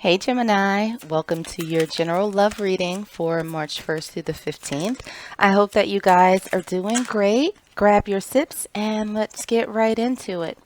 Hey Gemini, welcome to your general love reading for March 1st through the 15th. I hope that you guys are doing great. Grab your sips and let's get right into it.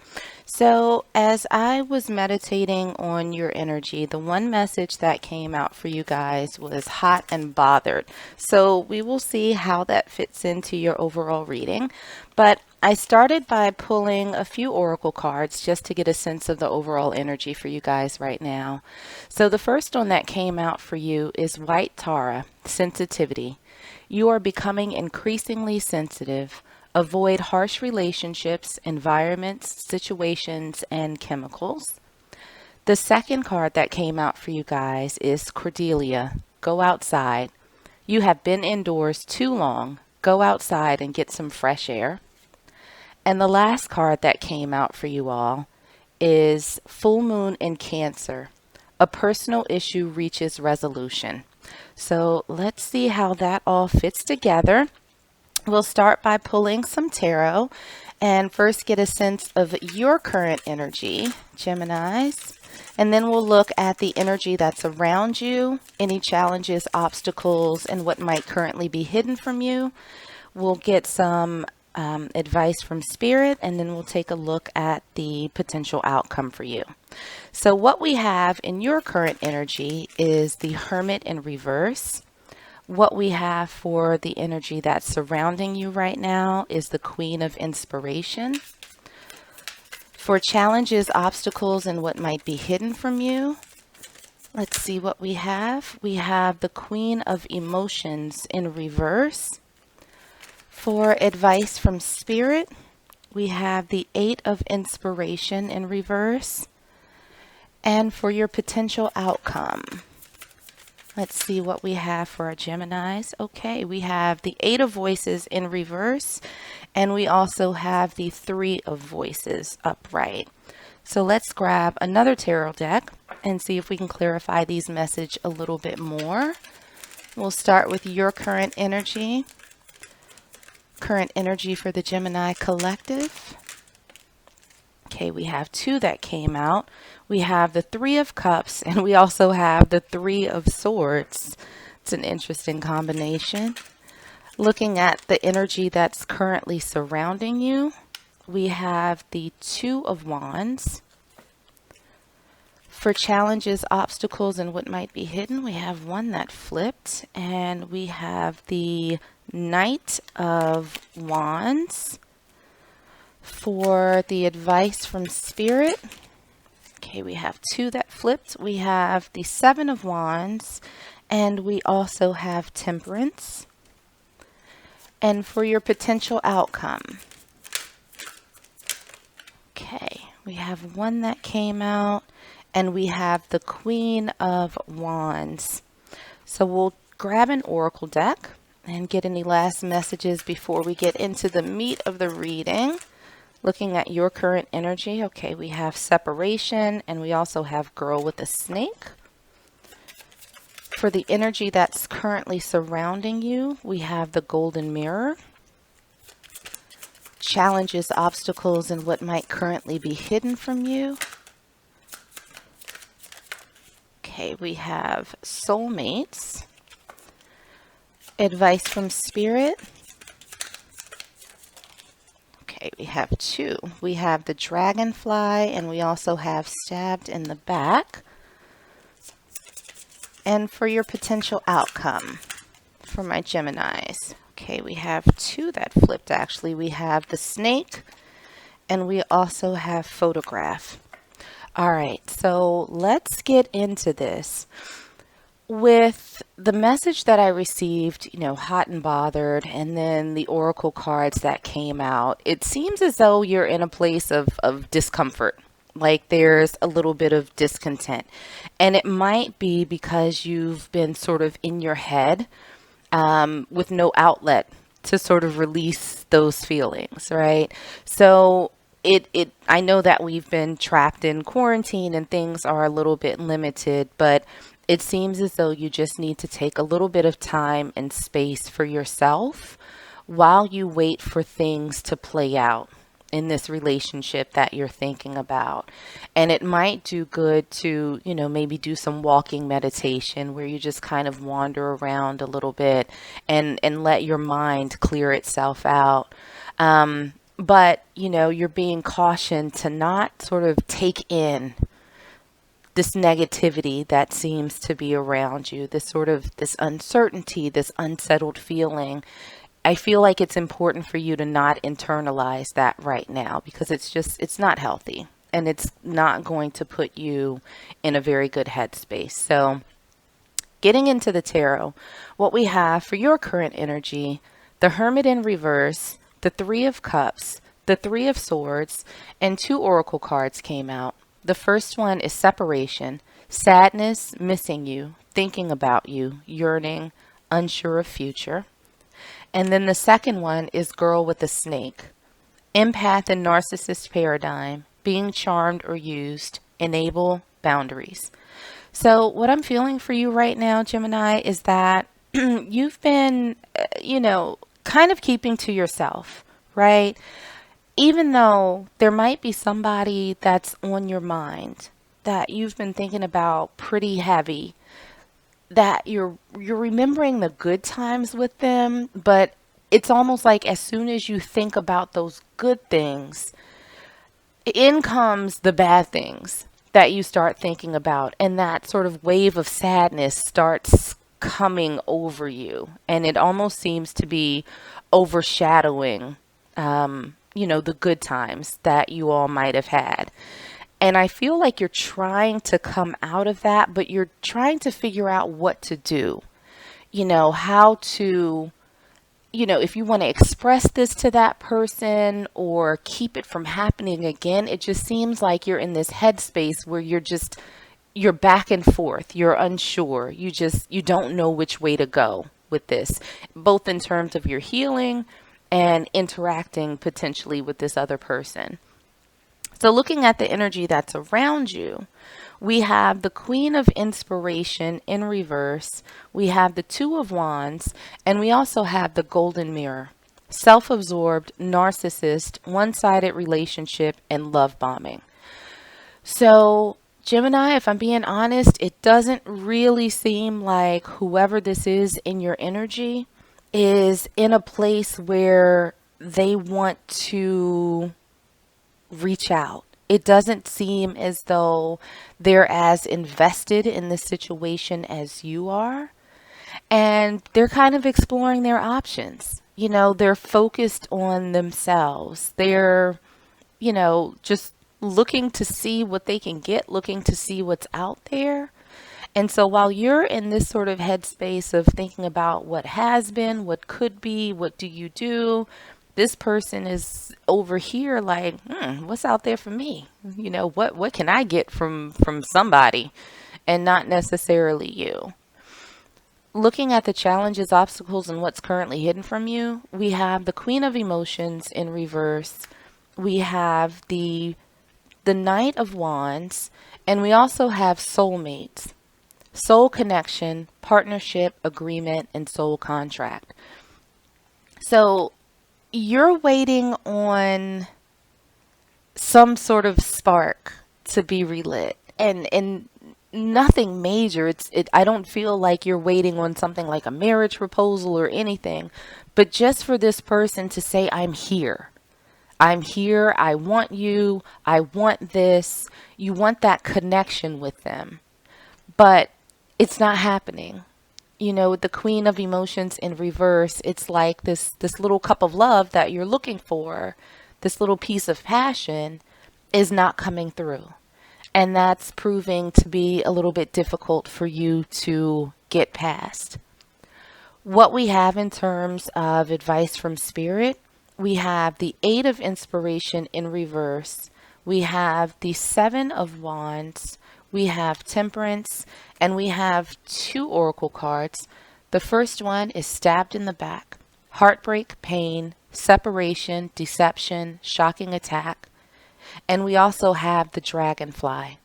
So, as I was meditating on your energy, the one message that came out for you guys was hot and bothered. So, we will see how that fits into your overall reading. But I started by pulling a few oracle cards just to get a sense of the overall energy for you guys right now. So, the first one that came out for you is White Tara, sensitivity. You are becoming increasingly sensitive. Avoid harsh relationships, environments, situations, and chemicals. The second card that came out for you guys is Cordelia. Go outside. You have been indoors too long. Go outside and get some fresh air. And the last card that came out for you all is Full Moon in Cancer. A personal issue reaches resolution. So let's see how that all fits together. We'll start by pulling some tarot and first get a sense of your current energy, Geminis. And then we'll look at the energy that's around you, any challenges, obstacles, and what might currently be hidden from you. We'll get some advice from Spirit, and then we'll take a look at the potential outcome for you. So what we have in your current energy is the Hermit in reverse. What we have for the energy that's surrounding you right now is the Queen of Inspiration. For challenges, obstacles, and what might be hidden from you, let's see what we have. We have the Queen of Emotions in reverse. For advice from Spirit, we have the Eight of Inspiration in reverse. And for your potential outcome, let's see what we have for our Geminis. Okay, we have the Eight of Voices in reverse, and we also have the Three of Voices upright. So let's grab another tarot deck and see if we can clarify these messages a little bit more. We'll start with your current energy for the Gemini collective. Okay, we have two that came out. We have the Three of Cups, and we also have the Three of Swords. It's an interesting combination. Looking at the energy that's currently surrounding you, we have the Two of Wands. For challenges, obstacles, and what might be hidden, we have one that flipped, and we have the Knight of Wands. For the advice from Spirit, okay, we have two that flipped. We have the Seven of Wands, and we also have Temperance. And for your potential outcome, okay, we have one that came out, and we have the Queen of Wands. So we'll grab an oracle deck and get any last messages before we get into the meat of the reading. Looking at your current energy, okay, we have separation, and we also have girl with a snake. For the energy that's currently surrounding you, we have the golden mirror. Challenges, obstacles, and what might currently be hidden from you. Okay, we have soulmates. Advice from Spirit. Okay, we have two. We have the dragonfly, and we also have stabbed in the back. And for your potential outcome for my Geminis, okay, we have two that flipped actually. We have the snake, and we also have photograph. All right, so let's get into this. With the message that I received, hot and bothered, and then the oracle cards that came out, it seems as though you're in a place of discomfort. Like there's a little bit of discontent. And it might be because you've been sort of in your head with no outlet to sort of release those feelings, right? So I know that we've been trapped in quarantine and things are a little bit limited, but it seems as though you just need to take a little bit of time and space for yourself while you wait for things to play out in this relationship that you're thinking about. And it might do good to, maybe do some walking meditation where you just kind of wander around a little bit and let your mind clear itself out. But, you're being cautioned to not sort of take in this negativity that seems to be around you, this uncertainty, this unsettled feeling. I feel like it's important for you to not internalize that right now, because it's not healthy and it's not going to put you in a very good headspace. So getting into the tarot, what we have for your current energy: the Hermit in reverse, the Three of Cups, the Three of Swords, and 2 oracle cards came out. The first one is separation, sadness, missing you, thinking about you, yearning, unsure of future. And then the second one is girl with a snake, empath and narcissist paradigm, being charmed or used, enable boundaries. So what I'm feeling for you right now, Gemini, is that you've been, kind of keeping to yourself, right? Even though there might be somebody that's on your mind that you've been thinking about pretty heavy, that you're remembering the good times with them, but it's almost like as soon as you think about those good things, in comes the bad things that you start thinking about, and that sort of wave of sadness starts coming over you, and it almost seems to be overshadowing the good times that you all might have had. And I feel like you're trying to come out of that, but you're trying to figure out what to do, how to, if you want to express this to that person or keep it from happening again. It just seems like you're in this headspace where you're back and forth. You're unsure. You don't know which way to go with this, both in terms of your healing and interacting potentially with this other person. So looking at the energy that's around you, we have the Queen of Inspiration in reverse, we have the Two of Wands, and we also have the Golden Mirror, self-absorbed, narcissist, one-sided relationship, and love bombing. So Gemini, if I'm being honest, it doesn't really seem like whoever this is in your energy is in a place where they want to reach out. It doesn't seem as though they're as invested in the situation as you are. And they're kind of exploring their options. They're focused on themselves. They're, just looking to see what they can get, looking to see what's out there. And so while you're in this sort of headspace of thinking about what has been, what could be, what do you do, this person is over here like, what's out there for me? What can I get from somebody, and not necessarily you. Looking at the challenges, obstacles, and what's currently hidden from you, we have the Queen of Emotions in reverse. We have the Knight of Wands, and we also have soulmates. Soul connection, partnership, agreement, and soul contract. So you're waiting on some sort of spark to be relit, and nothing major. I don't feel like you're waiting on something like a marriage proposal or anything, but just for this person to say, I'm here. I'm here. I want you. I want this. You want that connection with them, but it's not happening. With the Queen of Emotions in reverse, it's like this little cup of love that you're looking for, this little piece of passion, is not coming through. And that's proving to be a little bit difficult for you to get past. What we have in terms of advice from Spirit, we have the Eight of Inspiration in reverse. We have the Seven of Wands. We have Temperance, and we have 2 oracle cards. The first one is Stabbed in the Back, heartbreak, pain, separation, deception, shocking attack. And we also have the Dragonfly.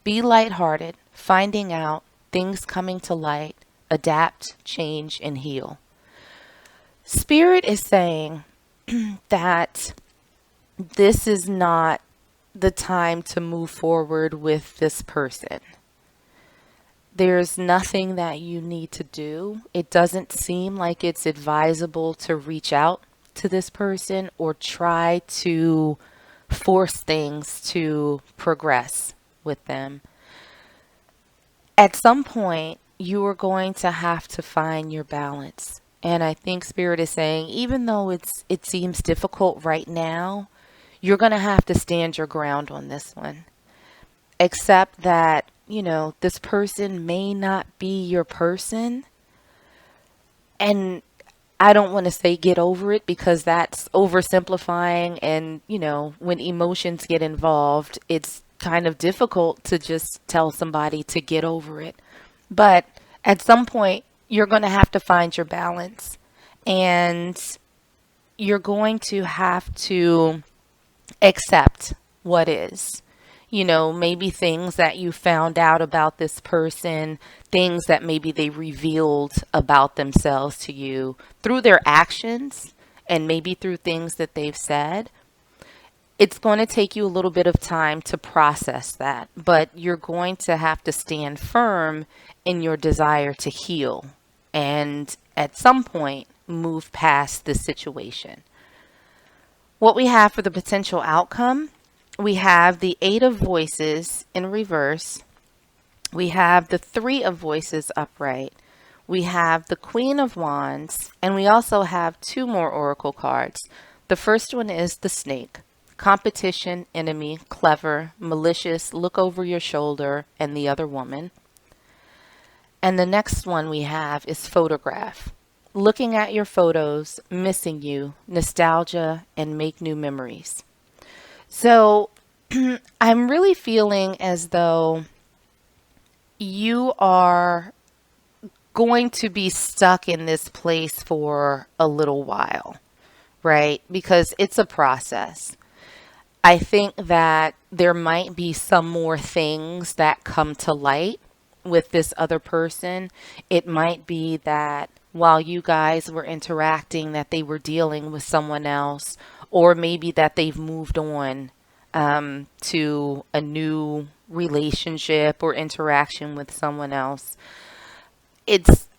Be lighthearted, finding out, things coming to light, adapt, change, and heal. Spirit is saying that this is not the time to move forward with this person. There's nothing that you need to do. It doesn't seem like it's advisable to reach out to this person or try to force things to progress with them. At some point, you are going to have to find your balance. And I think Spirit is saying, even though it seems difficult right now, you're going to have to stand your ground on this one. Accept that, this person may not be your person. And I don't want to say get over it because that's oversimplifying. And, when emotions get involved, it's kind of difficult to just tell somebody to get over it. But at some point, you're going to have to find your balance. And you're going to have to accept what is. Maybe things that you found out about this person, things that maybe they revealed about themselves to you through their actions and maybe through things that they've said. It's going to take you a little bit of time to process that, but you're going to have to stand firm in your desire to heal and at some point move past this situation. What we have for the potential outcome, we have the Eight of Voices in reverse. We have the Three of Voices upright. We have the Queen of Wands, and we also have two more oracle cards. The first one is the Snake. Competition, enemy, clever, malicious, look over your shoulder, and the other woman. And the next one we have is photograph. Looking at your photos, missing you, nostalgia, and make new memories. So I'm really feeling as though you are going to be stuck in this place for a little while, right? Because it's a process. I think that there might be some more things that come to light with this other person. It might be that while you guys were interacting, that they were dealing with someone else, or maybe that they've moved on to a new relationship or interaction with someone else.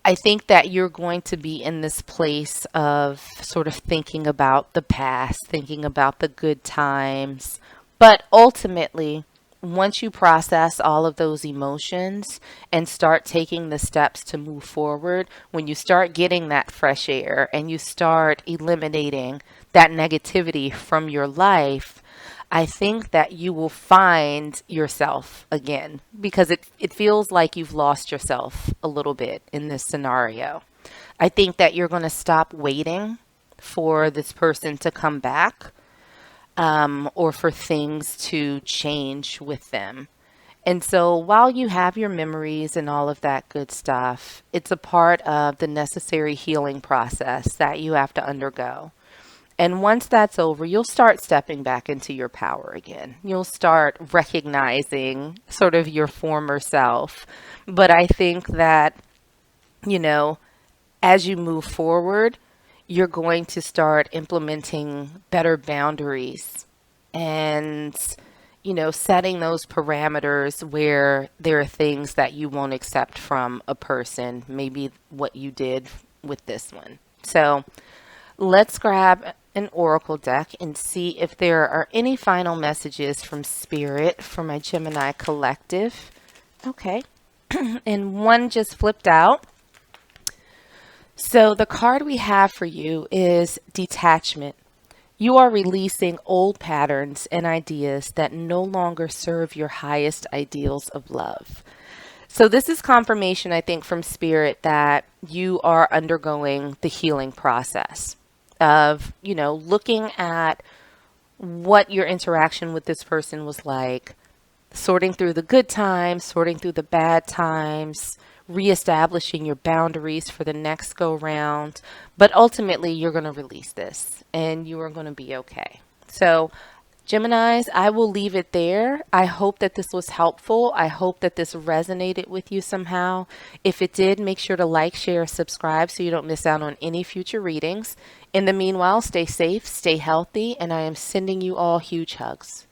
I think that you're going to be in this place of sort of thinking about the past, thinking about the good times. But ultimately, once you process all of those emotions and start taking the steps to move forward, when you start getting that fresh air and you start eliminating that negativity from your life, I think that you will find yourself again, because it feels like you've lost yourself a little bit in this scenario. I think that you're going to stop waiting for this person to come back, or for things to change with them. And so while you have your memories and all of that good stuff, it's a part of the necessary healing process that you have to undergo. And once that's over, you'll start stepping back into your power again. You'll start recognizing sort of your former self. But I think that, you know, as you move forward, you're going to start implementing better boundaries and, setting those parameters where there are things that you won't accept from a person, maybe what you did with this one. So let's grab an oracle deck and see if there are any final messages from Spirit for my Gemini collective. Okay. And one just flipped out. So the card we have for you is detachment. You are releasing old patterns and ideas that no longer serve your highest ideals of love. So this is confirmation, I think, from Spirit that you are undergoing the healing process of, looking at what your interaction with this person was like, sorting through the good times, sorting through the bad times, reestablishing your boundaries for the next go round. But ultimately, you're going to release this and you are going to be okay. So Geminis, I will leave it there. I hope that this was helpful. I hope that this resonated with you somehow. If it did, make sure to like, share, subscribe so you don't miss out on any future readings. In the meanwhile, stay safe, stay healthy, and I am sending you all huge hugs.